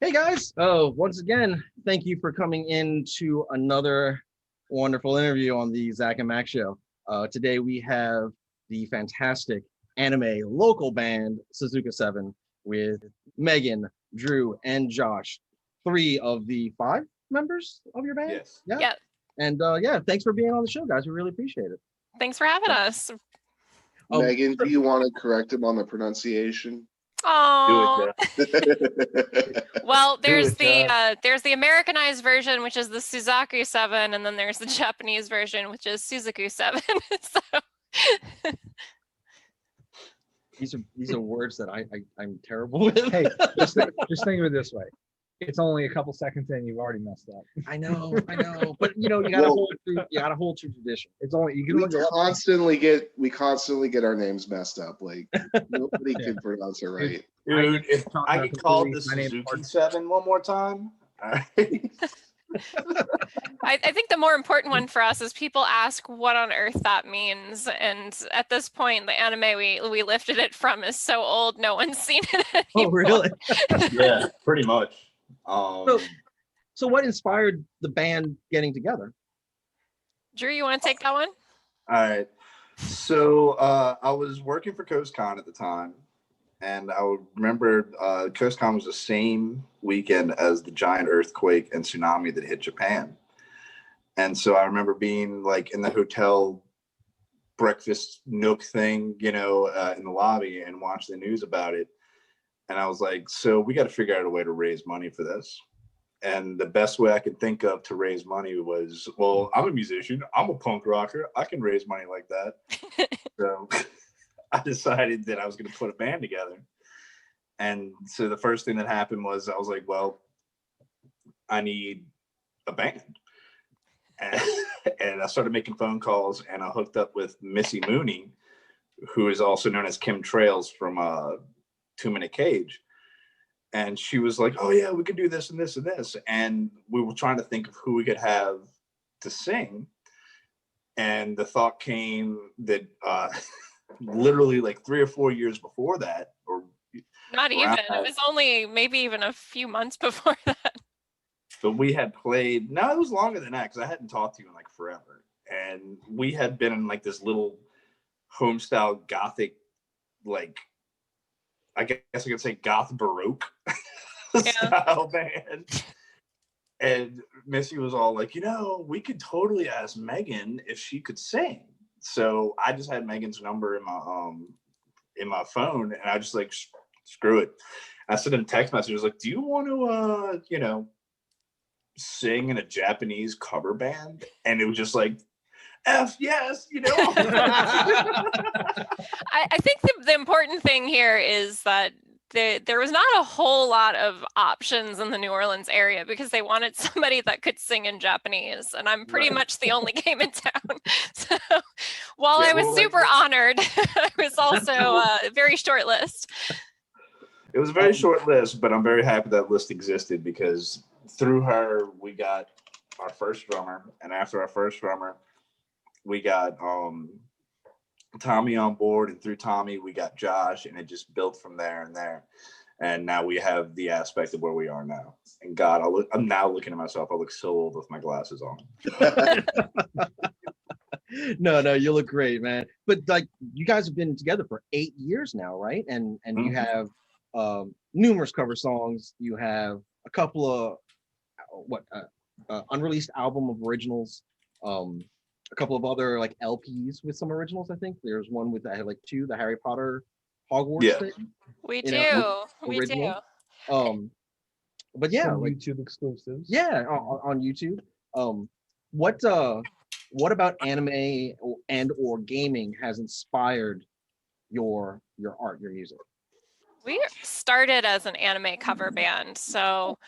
Hey guys! Oh, once again, thank you for coming in to another wonderful interview on the Zach and Max show. Today we have the fantastic anime local band Sazuka 7 with Megan, Drew, and Josh, three of the five members of your band. Yes. Yeah. Yeah. And yeah, thanks for being on the show, guys. We really appreciate it. Thanks for having us. Megan, do you want to correct him on the pronunciation? Oh, Do it, well, there's it, there's the Americanized version, which is the Suzaku 7, and then there's the Japanese version, which is Suzaku 7. So These are words that I'm terrible with. Hey, just think of it this way. It's only a couple seconds in, you've already messed up. I know, but you gotta hold true tradition. It's only you can We only go up. constantly get our names messed up. Like nobody Yeah. can pronounce it right. Dude, if I Talking get called the about my name Suzuki part- 7 one more time, all right. I think the more important one for us is people ask what on earth that means, and at this point, the anime we lifted it from is so old, no one's seen it Oh, anymore. really? Yeah, pretty much. So what inspired the band getting together? Drew, you want to take that one? All right. So I was working for CoastCon at the time, and I would remember CoastCon was the same weekend as the giant earthquake and tsunami that hit Japan. And so I remember being like in the hotel breakfast nook thing, in the lobby and watching the news about it. And I was like, so we got to figure out a way to raise money for this. And the best way I could think of to raise money was, well, I'm a musician, I'm a punk rocker, I can raise money like that. So I decided that I was going to put a band together. And so the first thing that happened was I was like, well, I need a band. And I started making phone calls, and I hooked up with Missy Mooney, who is also known as Kim Trails from 2 Minute Cage. And she was like, oh yeah, we could do this and this and this. And we were trying to think of who we could have to sing. And the thought came that literally like 3 or 4 years before that, or Not even. It was only maybe even a few months before that. but we had played, no, it was longer than that because I hadn't talked to you in like forever. And we had been in like this little home style gothic, like, I guess I could say goth baroque style band. And Missy was all like, we could totally ask Megan if she could sing. So I just had Megan's number in my phone, and I just like, screw it. I sent him a text message. I was like, do you want to, sing in a Japanese cover band? And it was just like, F yes, I think the important thing here is that there was not a whole lot of options in the New Orleans area because they wanted somebody that could sing in Japanese, and I'm pretty much the only game in town. So while I was super honored, I was also a very short list. It was a very short list, but I'm very happy that list existed because through her, we got our first drummer, and after our first drummer, we got Tommy on board, and through Tommy we got Josh, and it just built from there and there. And now we have the aspect of where we are now. And God, I'm now looking at myself. I look so old with my glasses on. No, you look great, man. But like, you guys have been together for 8 years now, right? And you have numerous cover songs. You have a couple of unreleased album of originals. A couple of other like LPs with some originals. I think there's one with I have like 2, the Harry Potter Hogwarts thing. We know, do. We do. original. But yeah, Some like YouTube exclusives. yeah, on YouTube. What about anime or gaming has inspired your art, your music? We started as an anime cover band, so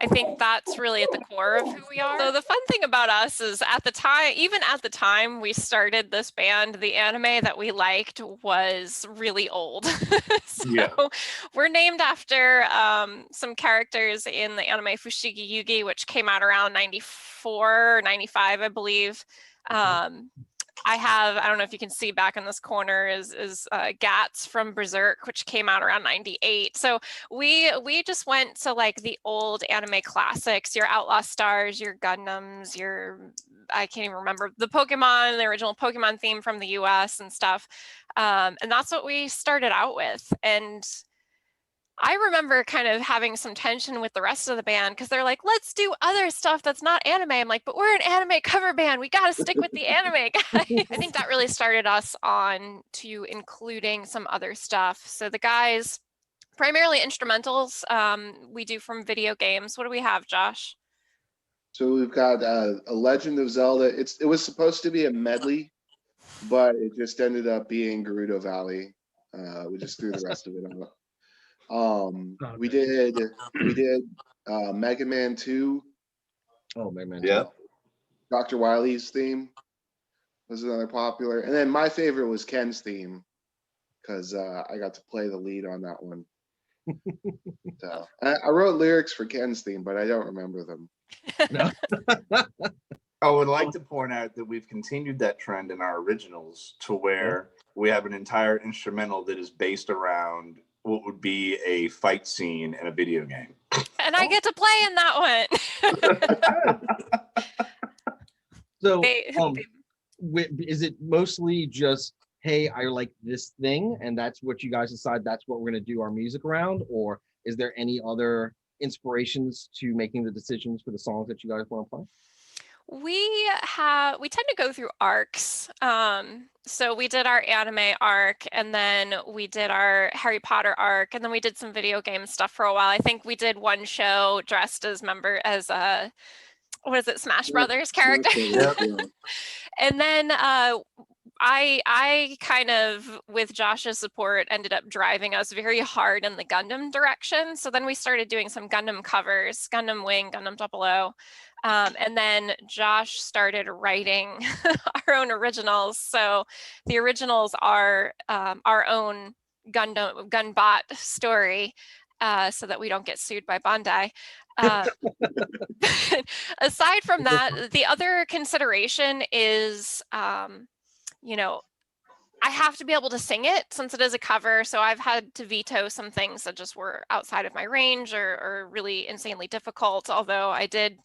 I think that's really at the core of who we are. So the fun thing about us is even at the time we started this band, the anime that we liked was really old. So we're named after some characters in the anime Fushigi Yugi, which came out around 94 or 95, I believe. I don't know if you can see back in this corner is Gats from Berserk, which came out around 98. So we just went to like the old anime classics, your Outlaw Stars, your Gundams, I can't even remember the Pokemon, the original Pokemon theme from the US and stuff. And that's what we started out with. And I remember kind of having some tension with the rest of the band because they're like, let's do other stuff that's not anime. I'm like, but we're an anime cover band. We got to stick with the anime, guys. I think that really started us on to including some other stuff. So the guys, primarily instrumentals, we do from video games. What do we have, Josh? So we've got a Legend of Zelda. It was supposed to be a medley, but it just ended up being Gerudo Valley. We just threw the rest of it out. We did Mega Man 2. Oh, man. Yeah. Dr. Wily's theme was another popular. And then my favorite was Ken's theme because I got to play the lead on that one. So I wrote lyrics for Ken's theme, but I don't remember them. No. I would like to point out that we've continued that trend in our originals to where we have an entire instrumental that is based around what would be a fight scene in a video game. And I get to play in that one. So, is it mostly just, hey, I like this thing, and that's what you guys decide that's what we're going to do our music around? Or is there any other inspirations to making the decisions for the songs that you guys want to play? We tend to go through arcs. So we did our anime arc, and then we did our Harry Potter arc, and then we did some video game stuff for a while. I think we did one show dressed as what is it, Smash Brothers character? And then I kind of, with Josh's support, ended up driving us very hard in the Gundam direction. So then we started doing some Gundam covers, Gundam Wing, Gundam 00. And then Josh started writing our own originals. So the originals are our own Gunbot story, so that we don't get sued by Bandai. Aside from that, the other consideration is, I have to be able to sing it since it is a cover. So I've had to veto some things that just were outside of my range or really insanely difficult. Although I did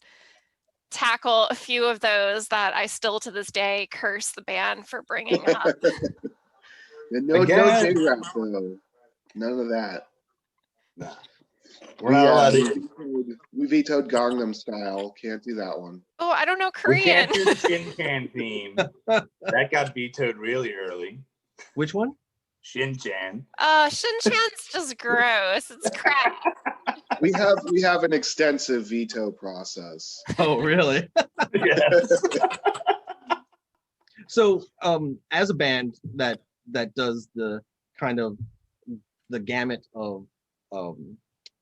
tackle a few of those that I still to this day curse the band for bringing up. No J rap though. None of that. Nah. We vetoed Gangnam Style. Can't do that one. Oh, I don't know We Korean. can't do the Shin-Chan theme. That got vetoed really early. Which one? Shin-Chan. Shin-Chan's just gross. It's crap. We have an extensive veto process. Oh, really? Yes. So, as a band that does the kind of the gamut of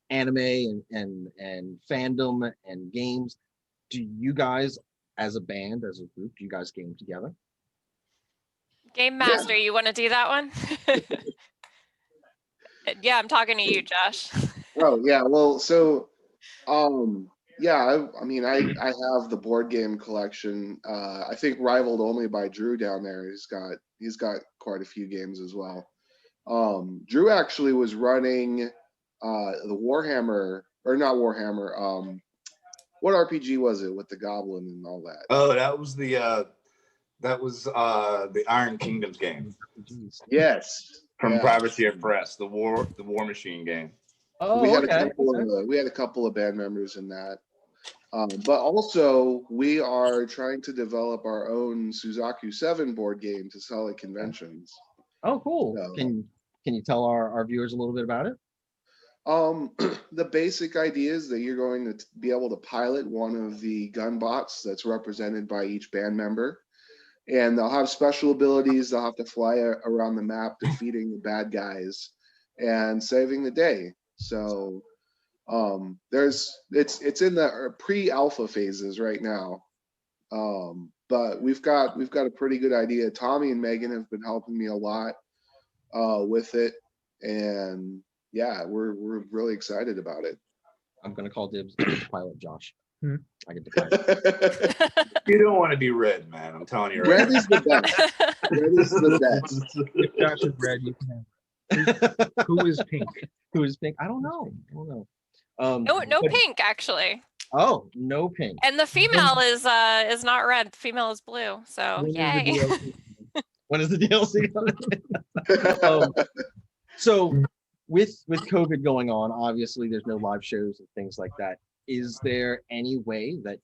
anime and fandom and games, do you guys, as a band, as a group, do you guys game together? Game Master, you want to do that one? Yeah, I'm talking to you, Josh. Oh yeah, well, so yeah, I mean, I have the board game collection. I think rivaled only by Drew down there. He's got quite a few games as well. Drew actually was running the Warhammer, or not Warhammer. What RPG was it with the goblin and all that? Oh, that was the Iron Kingdoms game. Yes. From Privateer Press, the War Machine game. Oh, we had okay. We had a couple of band members in that. But also, we are trying to develop our own Suzaku 7 board game to sell at conventions. Oh, cool. So, Can you tell our viewers a little bit about it? The basic idea is that you're going to be able to pilot one of the gun bots that's represented by each band member. And they'll have special abilities. They'll have to fly around the map, defeating the bad guys and saving the day. So it's in the pre-alpha phases right now. But we've got a pretty good idea. Tommy and Megan have been helping me a lot with it, and yeah, we're really excited about it. I'm gonna call dibs on the pilot, Josh. I get to You don't want to be red, man. I'm telling you right Red is the best. Red is the best. If Josh is red, you can have. Who is pink? Who is pink? I don't know. I don't know. No but- pink actually. Oh, no pink. And the female is not red. The female is blue. So When is the yay. DLC? When is the DLC coming? So with COVID going on, obviously there's no live shows and things like that. Is there any way that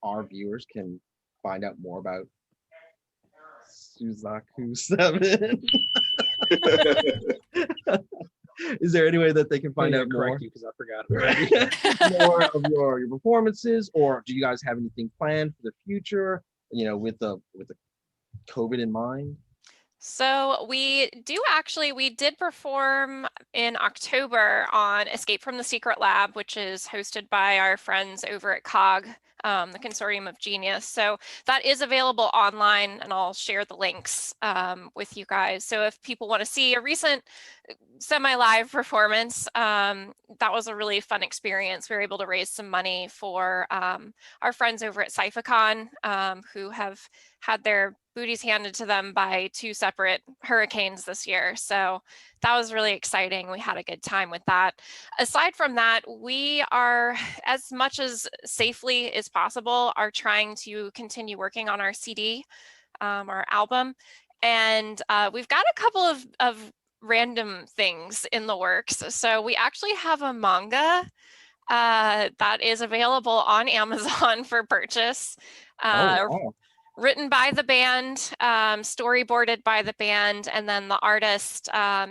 our viewers can find out more about Suzaku 7? Is there any way that they can find out more? Correct you because I forgot already. More of your performances, or do you guys have anything planned for the future? You know, with the COVID in mind. So we did perform in October on Escape from the Secret Lab, which is hosted by our friends over at COG, the Consortium of Genius. So that is available online, and I'll share the links with you guys. So if people want to see a recent semi-live performance, that was a really fun experience. We were able to raise some money for our friends over at SyphaCon, who have had their booties handed to them by 2 separate hurricanes this year. So that was really exciting. We had a good time with that. Aside from that, we are, as much as safely as possible, are trying to continue working on our CD, our album. And we've got a couple of random things in the works. So we actually have a manga that is available on Amazon for purchase. Wow. Written by the band, storyboarded by the band, and then the artist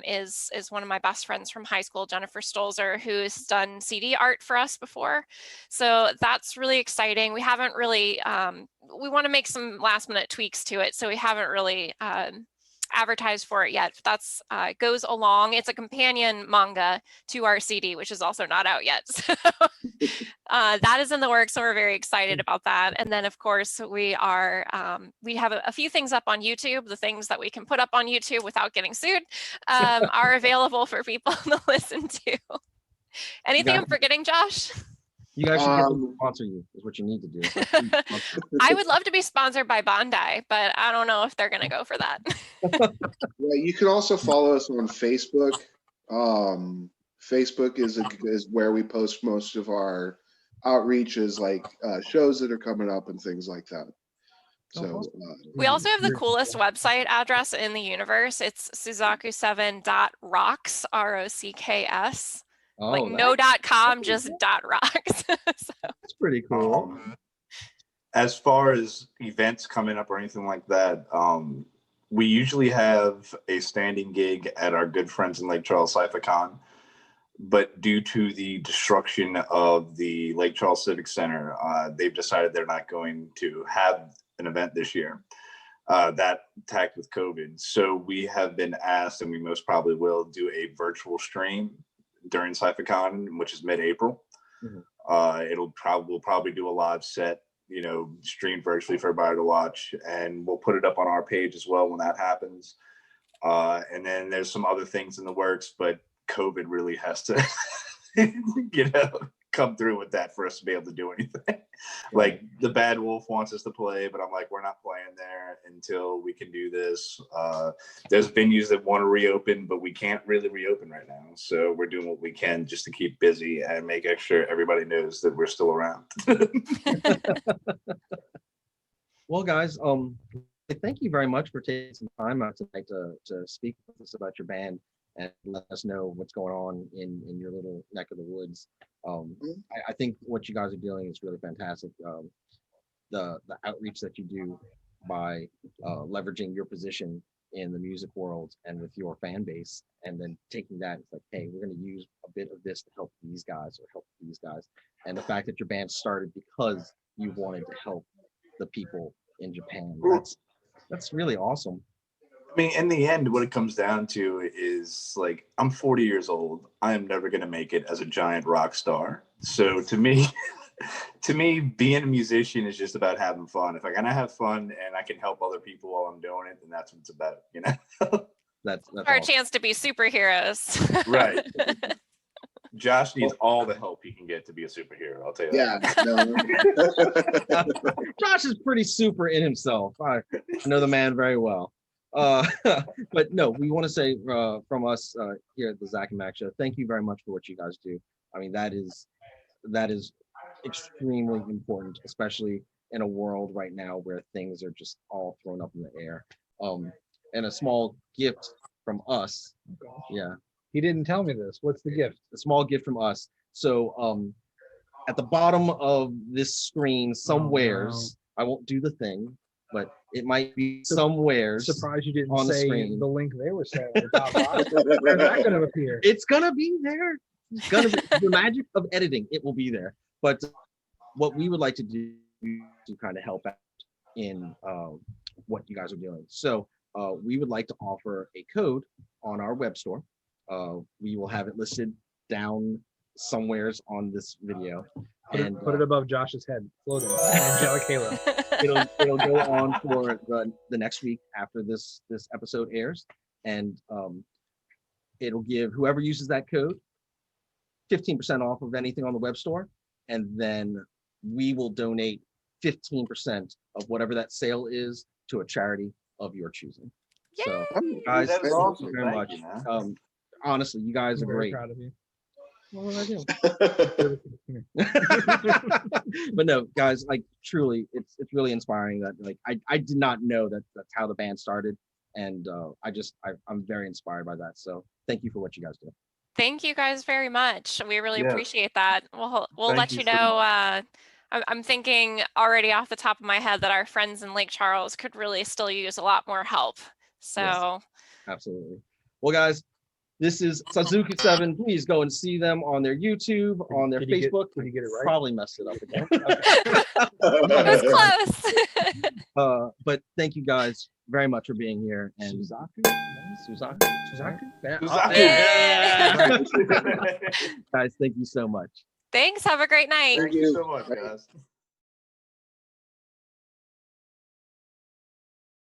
is one of my best friends from high school, Jennifer Stolzer, who's done CD art for us before. So that's really exciting. We haven't really, we want to make some last minute tweaks to it, so we haven't really advertised for it yet. That's goes along. It's a companion manga to our CD, which is also not out yet. So that is in the works, so we're very excited about that. And then, of course, we have a few things up on YouTube. The things that we can put up on YouTube without getting sued are available for people to listen to. Anything I'm forgetting, Josh? You guys should get them to sponsor you, is what you need to do. I would love to be sponsored by Bandai, but I don't know if they're going to go for that. Yeah, you can also follow us on Facebook. Facebook is where we post most of our outreaches, like shows that are coming up and things like that. So we also have the coolest website address in the universe. It's suzaku7.rocks, ROCKS. Oh, like no.com, just .rocks. So. That's pretty cool. As far as events coming up or anything like that, we usually have a standing gig at our good friends in Lake Charles SyphaCon, but due to the destruction of the Lake Charles Civic Center, they've decided they're not going to have an event this year. That tacked with COVID. So we have been asked, and we most probably will, do a virtual stream during SyphaCon, which is mid-April. Mm-hmm. We'll probably do a live set, streamed virtually for everybody to watch, and we'll put it up on our page as well when that happens. And then there's some other things in the works, but COVID really has to, come through with that for us to be able to do anything. Like the Bad Wolf wants us to play, but I'm like, we're not playing there until we can do this. There's venues that want to reopen, but we can't really reopen right now. So we're doing what we can just to keep busy and make sure everybody knows that we're still around. Well, guys, thank you very much for taking some time out tonight to speak with us about your band and let us know what's going on in your little neck of the woods. I think what you guys are doing is really fantastic. The outreach that you do by leveraging your position in the music world and with your fan base, and then taking that, it's like, hey, we're going to use a bit of this to help these guys or help these guys. And the fact that your band started because you wanted to help the people in Japan, that's really awesome. I mean, in the end, what it comes down to is, like, I'm 40 years old. I am never going to make it as a giant rock star. So to me, being a musician is just about having fun. If I'm going to have fun and I can help other people while I'm doing it, then that's what it's about, That's our awesome. chance to be superheroes. Right. Josh needs all the help he can get to be a superhero. I'll tell you that. Yeah. No. Josh is pretty super in himself. I know the man very well. But no, we want to say from us here at the Zach and Mac Show, thank you very much for what you guys do. I mean, that is extremely important, especially in a world right now where things are just all thrown up in the air. And a small gift from us. Oh, gosh. Yeah, He didn't tell me this. What's the gift? a small gift from us. So at the bottom of this screen, somewheres, I won't do the thing, but it might be somewheres. Surprised you didn't on the say screen. the link they were saying. Where's that going to appear? It's gonna be there. It's gonna be the magic of editing. It will be there. But what we would like to do to kind of help out in what you guys are doing. So we would like to offer a code on our web store. We will have it listed down somewheres on this video. Put it above Josh's head. Floating. Angelic Halo. It'll go on for the next week after this episode airs, and it'll give whoever uses that code 15% off of anything on the web store, and then we will donate 15% of whatever that sale is to a charity of your choosing. So guys, That is thank awesome. you very Thank much. you, man. Honestly, you guys are I'm very great. proud of you. What would I do? But no, guys, like truly, it's really inspiring that like I did not know that that's how the band started, and I'm very inspired by that. So thank you for what you guys do. Thank you guys very much. We really Yeah. appreciate that. We'll Thank let you you so know. I'm thinking already off the top of my head that our friends in Lake Charles could really still use a lot more help. So Absolutely. Well, guys, this is Sazuka 7. Please go and see them on their YouTube, on their Did you Facebook. Did you get it right? Probably messed it up again. it was close. But thank you guys very much for being here. And Suzaku? Suzaku? Yeah. Suzaku. Yeah. Guys, thank you so much. Thanks. Have a great night. Thank you so much, guys.